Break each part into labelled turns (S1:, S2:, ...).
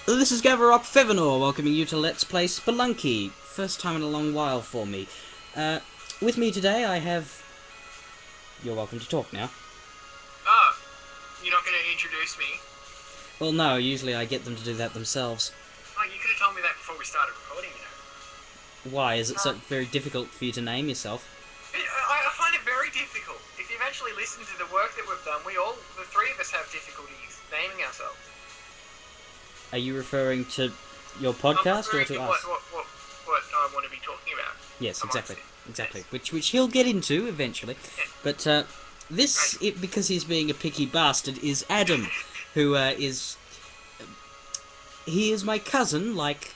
S1: This is Gavarok Fevanor welcoming you to Let's Play Spelunky. First time in a long while for me. With me today I have... You're welcome to talk now.
S2: Oh, you're not going to introduce me?
S1: Well, no, usually I get them to do that themselves.
S2: Oh, you could have told me that before we started recording, you know.
S1: Why? Is it so very difficult for you to name yourself?
S2: I find it very difficult. If you've actually listened to the work that we've done, the three of us have difficulties naming ourselves.
S1: Are you referring to your
S2: I'm
S1: podcast or
S2: referring
S1: to
S2: to
S1: us?
S2: what I want to be talking about.
S1: Yes, exactly.
S2: Yes.
S1: Which he'll get into eventually.
S2: Yeah.
S1: But this, because he's being a picky bastard, is Adam, who is... He is my cousin, like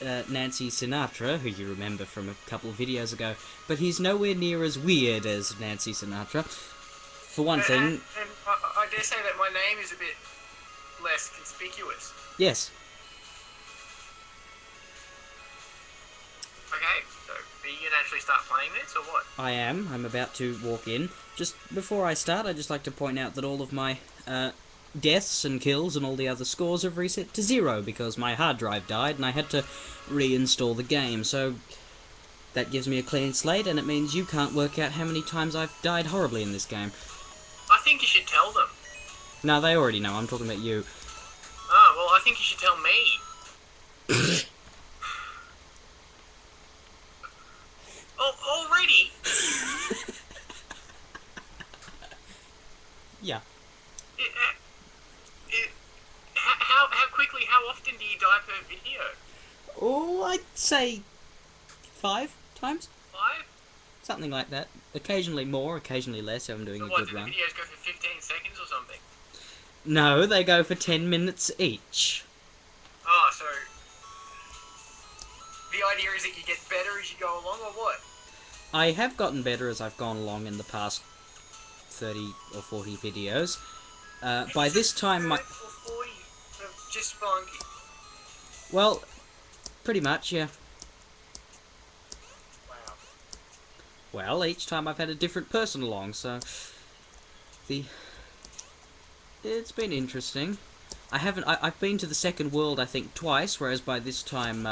S1: Nancy Sinatra, who you remember from a couple of videos ago, but he's nowhere near as weird as Nancy Sinatra. For one thing...
S2: And I dare say that my name is a bit less conspicuous.
S1: Yes.
S2: Okay, so are you going to actually start playing this, or what?
S1: I am. I'm about to walk in. Just before I start, I'd just like to point out that all of my deaths and kills and all the other scores have reset to 0 because my hard drive died and I had to reinstall the game. So that gives me a clean slate, and it means you can't work out how many times I've died horribly in this game.
S2: I think you should tell them.
S1: No, they already know. I'm talking about you.
S2: Oh, well, I think you should tell me. Oh, already?
S1: Yeah.
S2: How quickly, how often do you die per video?
S1: Oh, I'd say 5 times?
S2: 5?
S1: Something like that. Occasionally more, occasionally less if I'm doing
S2: So
S1: a
S2: what,
S1: good
S2: do the
S1: run.
S2: videos go for 15 seconds or something?
S1: No, they go for 10 minutes each.
S2: Oh, so... The idea is that you get better as you go along, or what?
S1: I have gotten better as I've gone along in the past 30 or 40 videos. By this time, my...
S2: 30 or 40 of just Spelunky.
S1: Well, pretty much, yeah.
S2: Wow.
S1: Well, each time I've had a different person along, so... It's been interesting. I've been to the second world, I think, twice, whereas by this time,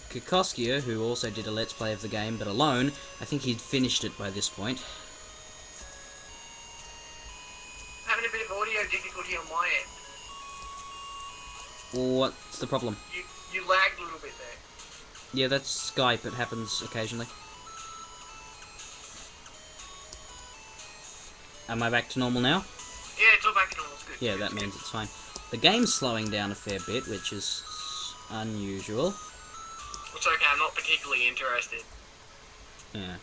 S1: Kikoskia, who also did a Let's Play of the game, but alone, I think he'd finished it by this point.
S2: Having a bit of audio difficulty on my end.
S1: What's the problem?
S2: You lagged a little bit there.
S1: Yeah, that's Skype. It happens occasionally. Am I back to normal now?
S2: Yeah, it's all back to normal. It's good.
S1: Yeah, that means it's fine. The game's slowing down a fair bit, which is unusual.
S2: It's okay, I'm not particularly interested.
S1: Yeah.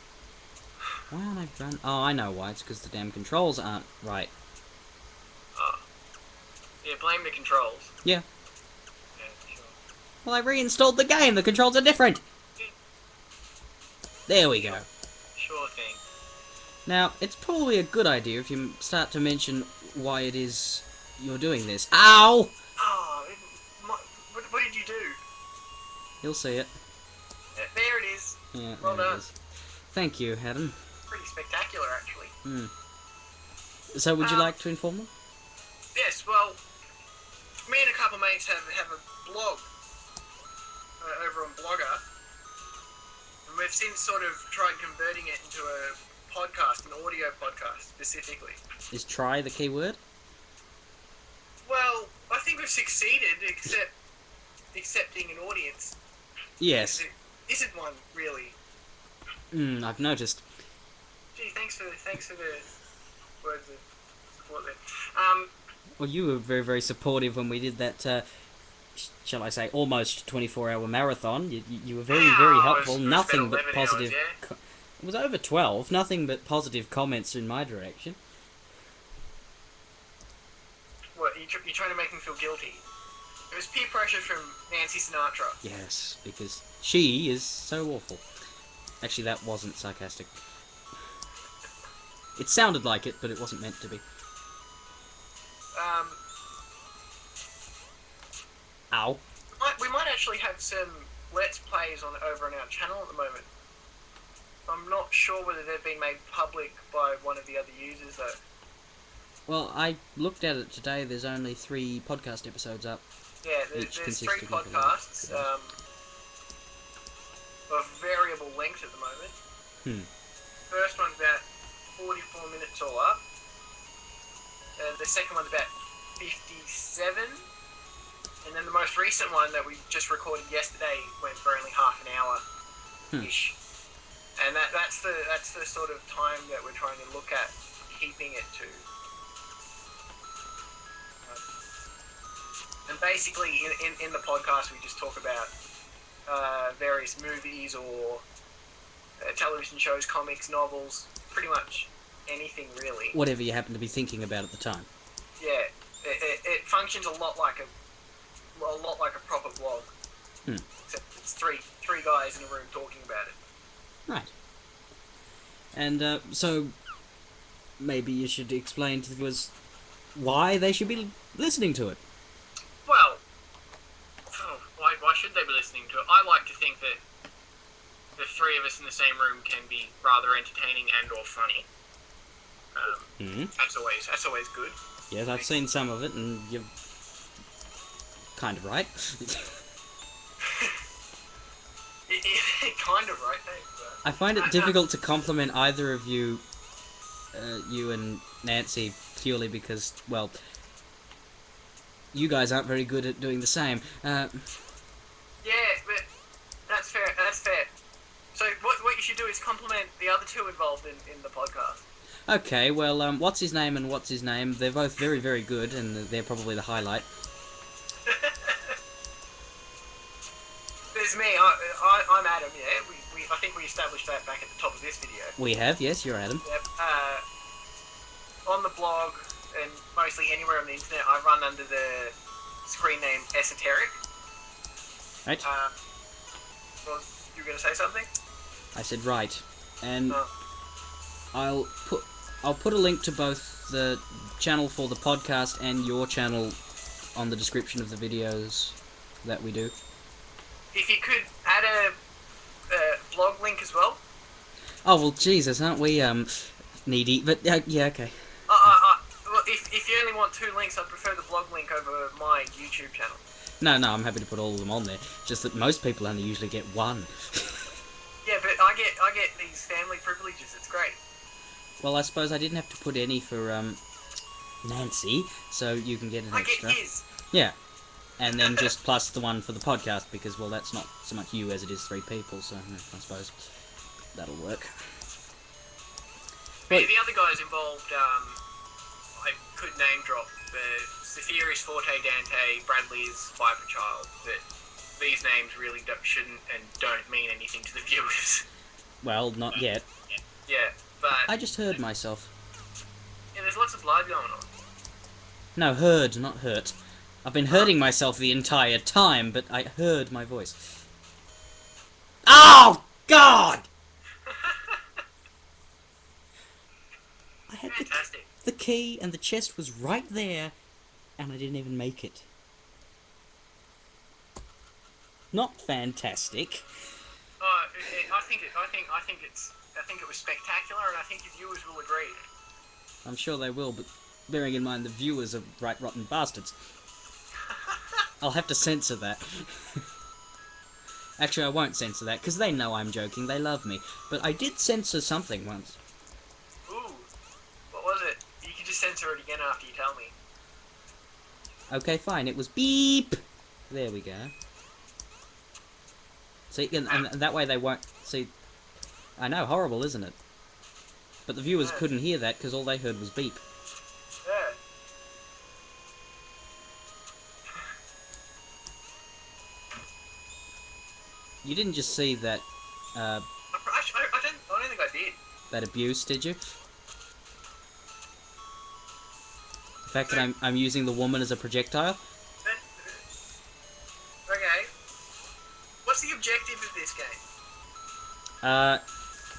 S1: Why aren't I run? Oh, I know why. It's because the damn controls aren't right.
S2: Oh. Yeah, blame the controls.
S1: Yeah.
S2: Yeah, sure.
S1: Well, I reinstalled the game. The controls are different. There we go.
S2: Sure thing.
S1: Now, it's probably a good idea if you start to mention why it is you're doing this. Ow!
S2: Oh, what did you do?
S1: You'll see it.
S2: There it is.
S1: Yeah,
S2: Well
S1: there it
S2: done.
S1: is. Thank you, Adam.
S2: Pretty spectacular, actually.
S1: So, would you like to inform them?
S2: Yes, well, me and a couple of mates have a blog over on Blogger, and we've since sort of tried converting it into a podcast, an audio podcast specifically.
S1: Is try the key word?
S2: Well, I think we've succeeded, except accepting an audience.
S1: Yes.
S2: Isn't one really?
S1: I've noticed.
S2: Gee, thanks for the words of support there.
S1: Well, you were very, very supportive when we did that, shall I say, almost 24-hour marathon. You were very, very helpful.
S2: It was
S1: Nothing
S2: about
S1: but
S2: 11
S1: positive...
S2: hours, yeah?
S1: It was over 12. Nothing but positive comments in my direction.
S2: What, you're trying to make me feel guilty? It was peer pressure from Nancy Sinatra.
S1: Yes, because she is so awful. Actually, that wasn't sarcastic. It sounded like it, but it wasn't meant to be. Ow.
S2: We might actually have some Let's Plays over on our channel at the moment. I'm not sure whether they've been made public by one of the other users, though.
S1: Well, I looked at it today. There's only 3 podcast episodes up.
S2: Yeah, there's 3 podcasts of variable length at the moment. First one's about 44 minutes all up. The second one's about 57. And then the most recent one that we just recorded yesterday went for only half an hour-ish. And that's the sort of time that we're trying to look at keeping it to. And basically, in the podcast, we just talk about various movies or television shows, comics, novels, pretty much anything really.
S1: Whatever you happen to be thinking about at the time.
S2: Yeah, it functions a lot like a proper blog. Except it's three guys in a room talking about it.
S1: Right. And so maybe you should explain to us why they should be listening to it.
S2: Well, why should they be listening to it? I like to think that the 3 of us in the same room can be rather entertaining and or funny. That's always good.
S1: Yes, I've seen some of it, and you're kind of right.
S2: Kind of right, thanks.
S1: I find it difficult to compliment either of you, you and Nancy, purely because, well, you guys aren't very good at doing the same.
S2: Yeah, but that's fair. So what you should do is compliment the other 2 involved in the podcast.
S1: Okay, well, what's his name and what's his name? They're both very, very good, and they're probably the highlight.
S2: There's me. I'm Adam. Yeah, I think we established that back at the top of this video.
S1: We have, yes, you're Adam.
S2: Yep. On the blog and mostly anywhere on the internet, I run under the screen name Esoteric.
S1: Right.
S2: Well, you were going to say something?
S1: I said right, and I'll put a link to both the channel for the podcast and your channel on the description of the videos that we do.
S2: If you could add a blog link as well.
S1: Oh well, Jesus, aren't we needy? But yeah, okay.
S2: Well, if you only want 2 links, I'd prefer the blog link over my YouTube channel.
S1: No, I'm happy to put all of them on there. Just that most people only usually get 1.
S2: Yeah, but I get these family privileges. It's great.
S1: Well, I suppose I didn't have to put any for Nancy, so you can get an extra.
S2: I get his.
S1: Yeah, and then just plus the one for the podcast because, well, that's not so much you as it is 3 people. So I suppose that'll work.
S2: But the other guys involved, I could name drop. Sophia is Forte Dante, Bradley is Viper Child, but these names really shouldn't and don't mean anything to the viewers.
S1: Well, not yet.
S2: Yeah, but...
S1: I just heard myself.
S2: Yeah, there's lots of blood going on.
S1: No, heard, not hurt. I've been hurting myself the entire time, but I heard my voice. Oh, God! I had the key and the chest was right there, and I didn't even make it. Not fantastic.
S2: I think it was spectacular, and I think your viewers will agree.
S1: I'm sure they will, but bearing in mind the viewers are right rotten bastards. I'll have to censor that. Actually, I won't censor that, because they know I'm joking, they love me. But I did censor something once.
S2: Ooh. What was it? You can just censor it again after you tell me.
S1: Okay, fine, it was beep! There we go. See, and that way they won't... See, I know, horrible, isn't it? But the viewers couldn't hear that, because all they heard was beep.
S2: Yeah.
S1: You didn't just see that,
S2: I don't think I did.
S1: that abuse, did you? The fact that I'm using the woman as a projectile?
S2: Okay. What's the objective of this game?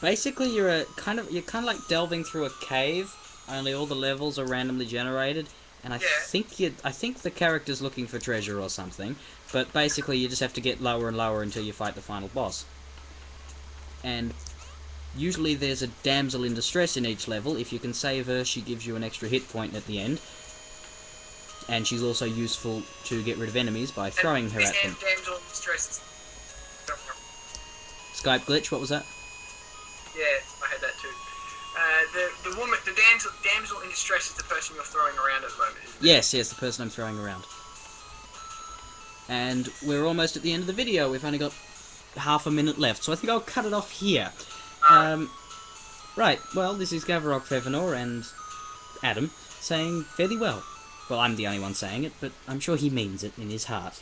S1: Basically you're kind of like delving through a cave, only all the levels are randomly generated, and I think the character's looking for treasure or something, but basically you just have to get lower and lower until you fight the final boss. And Usually there's a damsel in distress in each level. If you can save her, she gives you an extra hit point at the end. And she's also useful to get rid of enemies by throwing her at them.
S2: Damsel in distress is...
S1: Skype glitch, what was that?
S2: Yeah, I had that too. The damsel in distress is the person you're throwing around at the moment, isn't it?
S1: Yes, the person I'm throwing around. And we're almost at the end of the video. We've only got half a minute left, so I think I'll cut it off here. Right, well, this is Gavarok Fevanor and Adam saying fairly well. Well, I'm the only one saying it, but I'm sure he means it in his heart.